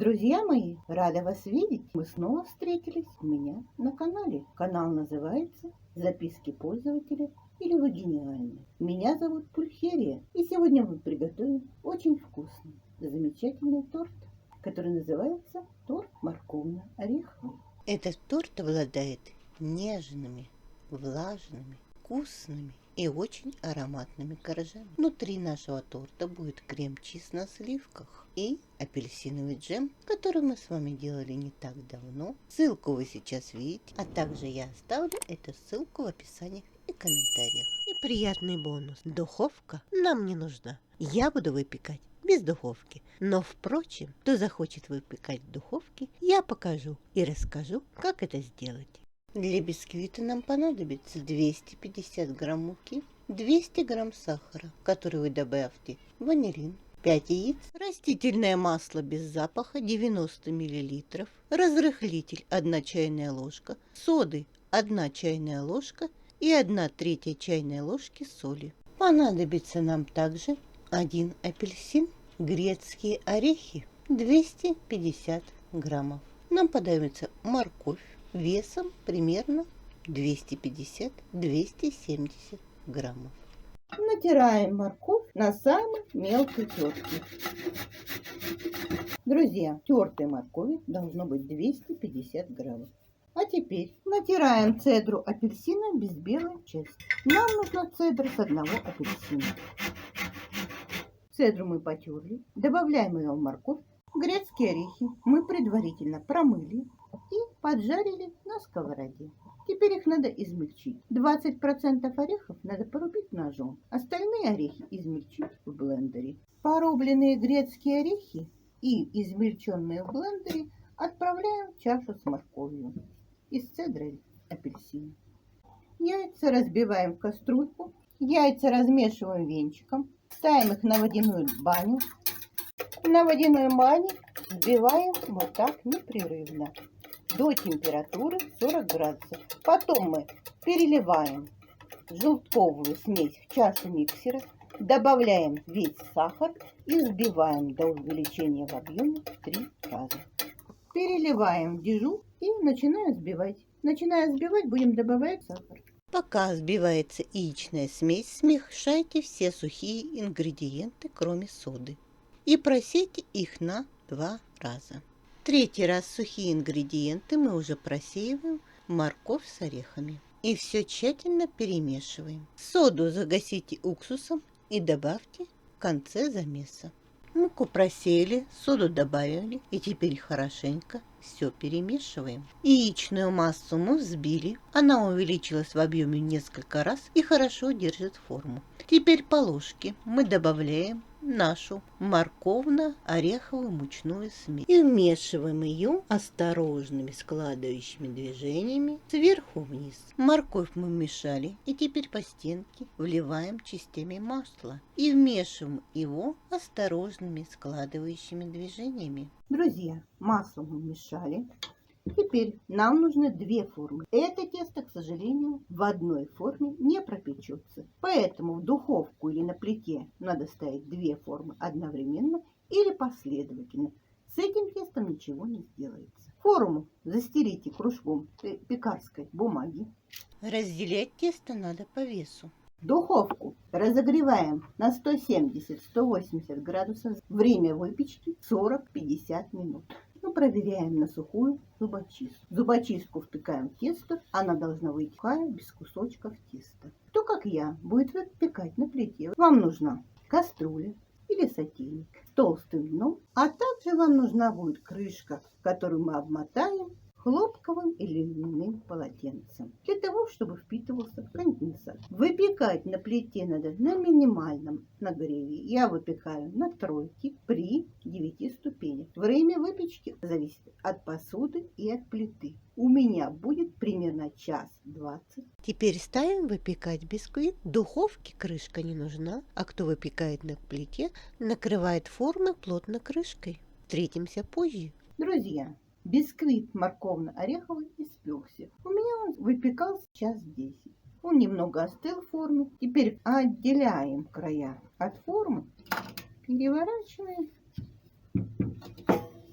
Друзья мои, рада вас видеть. Мы снова встретились у меня на канале. Канал называется «Записки пользователя» или «Вы гениальны». Меня зовут Пульхерия, и сегодня мы приготовим очень вкусный, замечательный торт, который называется торт морковно-ореховый. Этот торт обладает нежными, влажными, вкусными и очень ароматными коржами. Внутри нашего торта будет крем-чиз на сливках и апельсиновый джем, который мы с вами делали не так давно. Ссылку вы сейчас видите, а также я оставлю эту ссылку в описании и комментариях. И приятный бонус. Духовка нам не нужна. Я буду выпекать без духовки. Но, впрочем, кто захочет выпекать в духовке, я покажу и расскажу, как это сделать. Для бисквита нам понадобится 250 грамм муки, 200 грамм сахара, который вы добавьте, ванилин, 5 яиц, растительное масло без запаха 90 мл, разрыхлитель 1 чайная ложка, соды 1 чайная ложка и 1/3 чайной ложки соли. Понадобится нам также 1 апельсин, грецкие орехи 250 граммов. Нам понадобится морковь весом примерно 250-270 граммов. Натираем морковь на самой мелкой тертке. Друзья, тертой моркови должно быть 250 граммов. А теперь натираем цедру апельсина без белой части. Нам нужна цедра с одного апельсина. Цедру мы потерли, добавляем ее в морковь. Грецкие орехи мы предварительно промыли и поджарили на сковороде. Теперь их надо измельчить. 20% орехов надо порубить ножом, остальные орехи измельчить в блендере. Порубленные грецкие орехи и измельченные в блендере отправляем в чашу с морковью и с цедрой апельсина. Яйца разбиваем в кастрюльку. Яйца размешиваем венчиком. Ставим их на водяную баню. На водяной бане взбиваем вот так непрерывно до температуры 40 градусов. Потом мы переливаем желтковую смесь в чашу миксера, добавляем весь сахар и взбиваем до увеличения в объеме 3 раза. Переливаем в дежу и начинаем взбивать. Начиная взбивать, будем добавлять сахар. Пока взбивается яичная смесь, смешайте все сухие ингредиенты, кроме соды, и просейте их на 2 раза. Третий раз сухие ингредиенты мы уже просеиваем в морковь с орехами. И все тщательно перемешиваем. Соду загасите уксусом и добавьте в конце замеса. Муку просеяли, соду добавили и теперь хорошенько все перемешиваем. Яичную массу мы взбили, она увеличилась в объеме несколько раз и хорошо держит форму. Теперь по ложке мы добавляем нашу морковно-ореховую мучную смесь и вмешиваем ее осторожными складывающими движениями сверху вниз. Морковь мы вмешали и теперь по стенке вливаем частями масла и вмешиваем его осторожными складывающими движениями. Друзья, масло мы вмешали. Теперь нам нужны 2 формы. Это тесто, к сожалению, в одной форме не пропечется. Поэтому в духовку или на плите надо ставить 2 формы одновременно или последовательно. С этим тестом ничего не сделается. Форму застелите кружком пекарской бумаги. Разделять тесто надо по весу. Духовку разогреваем на 170-180 градусов. Время выпечки 40-50 минут. Проверяем на сухую зубочистку. Зубочистку втыкаем в тесто. Она должна выйти сухая, без кусочков теста. Кто, как я, будет выпекать на плите. Вам нужна кастрюля или сотейник с толстым дном. А также вам нужна будет крышка, которую мы обмотаем хлопковым или льняным полотенцем, для того, чтобы впитывался конденсат. Выпекать на плите надо на минимальном нагреве. Я выпекаю на 3 при 9 ступенях. Время выпечки зависит от посуды и от плиты. У меня будет примерно 1:20. Теперь ставим выпекать бисквит. В духовке крышка не нужна, а кто выпекает на плите, накрывает формы плотно крышкой. Встретимся позже. Друзья, бисквит морковно-ореховый испекся. У меня он выпекался 1:10. Он немного остыл в форме. Теперь отделяем края от формы, переворачиваем.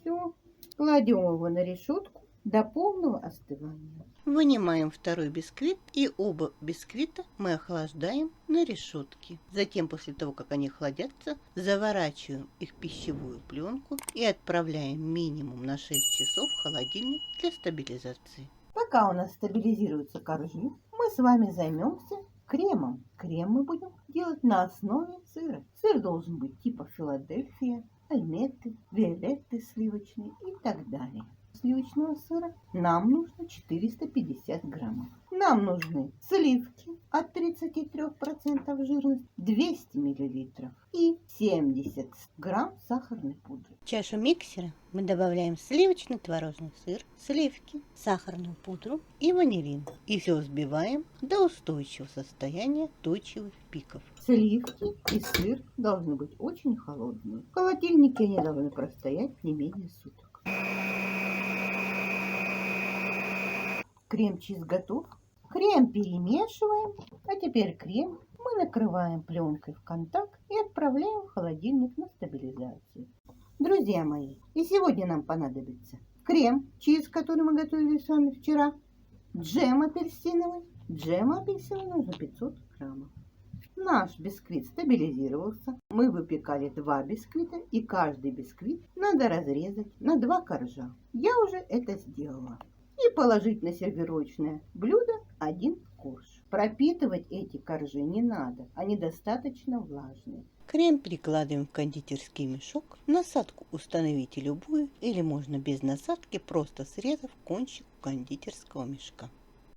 Все. Кладем его на решетку до полного остывания. Вынимаем второй бисквит, и оба бисквита мы охлаждаем на решетке. Затем, после того, как они охладятся, заворачиваем их в пищевую пленку и отправляем минимум на 6 часов в холодильник для стабилизации. Пока у нас стабилизируются коржи, мы с вами займемся кремом. Крем мы будем делать на основе сыра. Сыр должен быть типа Филадельфия, Альметты, Виолетты сливочные и так далее. Сливочного сыра нам нужно 450 граммов. Нам нужны сливки от 33% жирности, 200 миллилитров и 70 грамм сахарной пудры. В чашу миксера мы добавляем сливочный творожный сыр, сливки, сахарную пудру и ванилин. И все взбиваем до устойчивого состояния точивых пиков. Сливки и сыр должны быть очень холодные. В холодильнике они должны простоять не менее суток. Крем-чиз готов. Крем перемешиваем, а теперь крем мы накрываем пленкой в контакт и отправляем в холодильник на стабилизацию. Друзья мои, и сегодня нам понадобится крем-чиз, который мы готовили с вами вчера, джем апельсиновый. Джема апельсинового нужно 500 граммов. Наш бисквит стабилизировался. Мы выпекали 2 бисквита, и каждый бисквит надо разрезать на 2 коржа. Я уже это сделала. И положить на сервировочное блюдо 1 корж. Пропитывать эти коржи не надо, они достаточно влажные. Крем перекладываем в кондитерский мешок. Насадку установите любую, или можно без насадки, просто срезав кончик кондитерского мешка.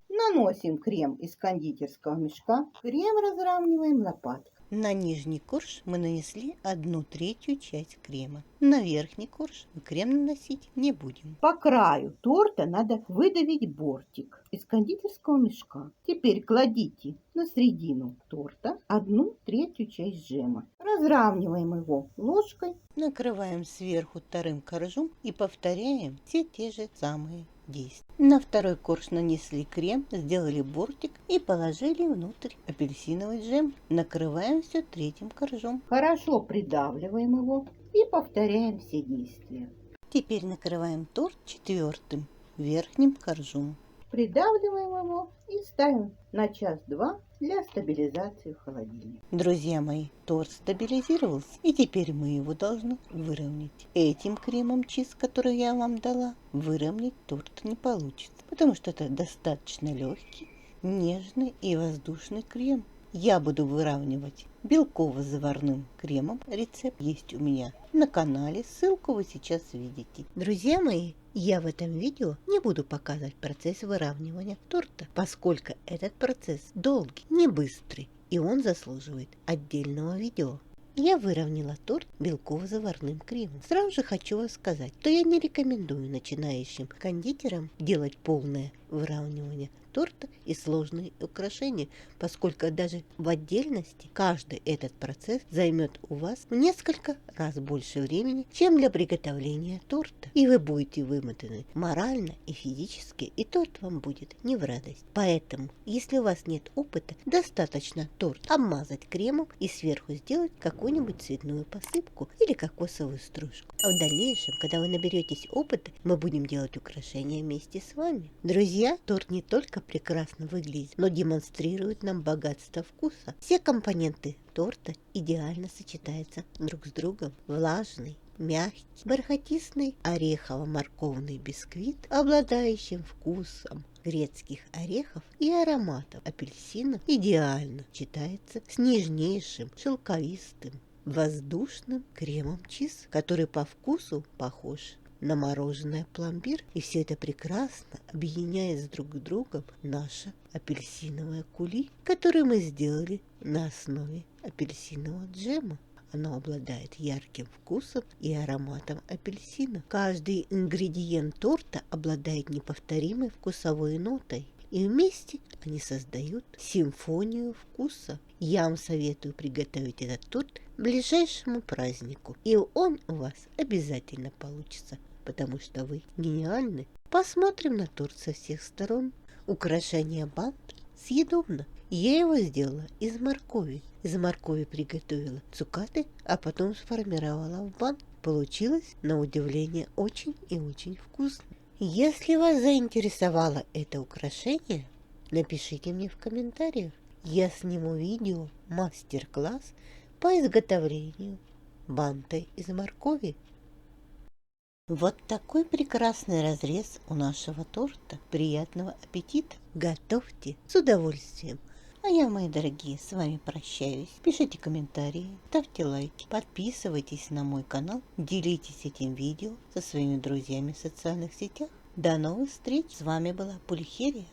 Наносим крем из кондитерского мешка. Крем разравниваем лопаткой. На нижний корж мы нанесли 1/3 часть крема. На верхний корж мы крем наносить не будем. По краю торта надо выдавить бортик из кондитерского мешка. Теперь кладите на середину торта 1/3 часть джема. Разравниваем его ложкой. Накрываем сверху вторым коржом и повторяем все те же самые действия. На второй корж нанесли крем, сделали бортик и положили внутрь апельсиновый джем. Накрываем все третьим коржом. Хорошо придавливаем его и повторяем все действия. Теперь накрываем торт четвертым верхним коржом. Придавливаем его и ставим на час-два для стабилизации в холодильник. Друзья мои, торт стабилизировался, и теперь мы его должны выровнять. Этим кремом чиз, который я вам дала, выровнять торт не получится, потому что это достаточно легкий, нежный и воздушный крем. Я буду выравнивать белково-заварным кремом. Рецепт есть у меня на канале, ссылку вы сейчас видите. Друзья мои, я в этом видео не буду показывать процесс выравнивания торта, поскольку этот процесс долгий, не быстрый, и он заслуживает отдельного видео. Я выровняла торт белково-заварным кремом. Сразу же хочу вам сказать, что я не рекомендую начинающим кондитерам делать полное выравнивание торта и сложные украшения, поскольку даже в отдельности каждый этот процесс займет у вас в несколько раз больше времени, чем для приготовления торта. И вы будете вымотаны морально и физически, и торт вам будет не в радость. Поэтому, если у вас нет опыта, достаточно торт обмазать кремом и сверху сделать какую-нибудь цветную посыпку или кокосовую стружку. А в дальнейшем, когда вы наберетесь опыта, мы будем делать украшения вместе с вами. Друзья, торт не только прекрасно выглядит, но демонстрирует нам богатство вкуса. Все компоненты торта идеально сочетаются друг с другом. Влажный, мягкий, бархатистый орехово-морковный бисквит, обладающий вкусом грецких орехов и ароматом апельсина, идеально сочетается с нежнейшим, шелковистым, воздушным кремом чиз, который по вкусу похож на мороженое пломбир, и все это прекрасно объединяет друг с другом наше апельсиновое кули, которое мы сделали на основе апельсинового джема. Оно обладает ярким вкусом и ароматом апельсина. Каждый ингредиент торта обладает неповторимой вкусовой нотой, и вместе они создают симфонию вкуса. Я вам советую приготовить этот торт к ближайшему празднику, и он у вас обязательно получится, потому что вы гениальны. Посмотрим на торт со всех сторон. Украшение бант съедобно. Я его сделала из моркови. Из моркови приготовила цукаты, а потом сформировала в бант. получилось, на удивление, очень и очень вкусно. Если вас заинтересовало это украшение, напишите мне в комментариях. Я сниму видео мастер-класс по изготовлению банта из моркови. Вот такой прекрасный разрез у нашего торта. Приятного аппетита! Готовьте с удовольствием! А я, мои дорогие, с вами прощаюсь. Пишите комментарии, ставьте лайки, подписывайтесь на мой канал, делитесь этим видео со своими друзьями в социальных сетях. До новых встреч! С вами была Пульхерия.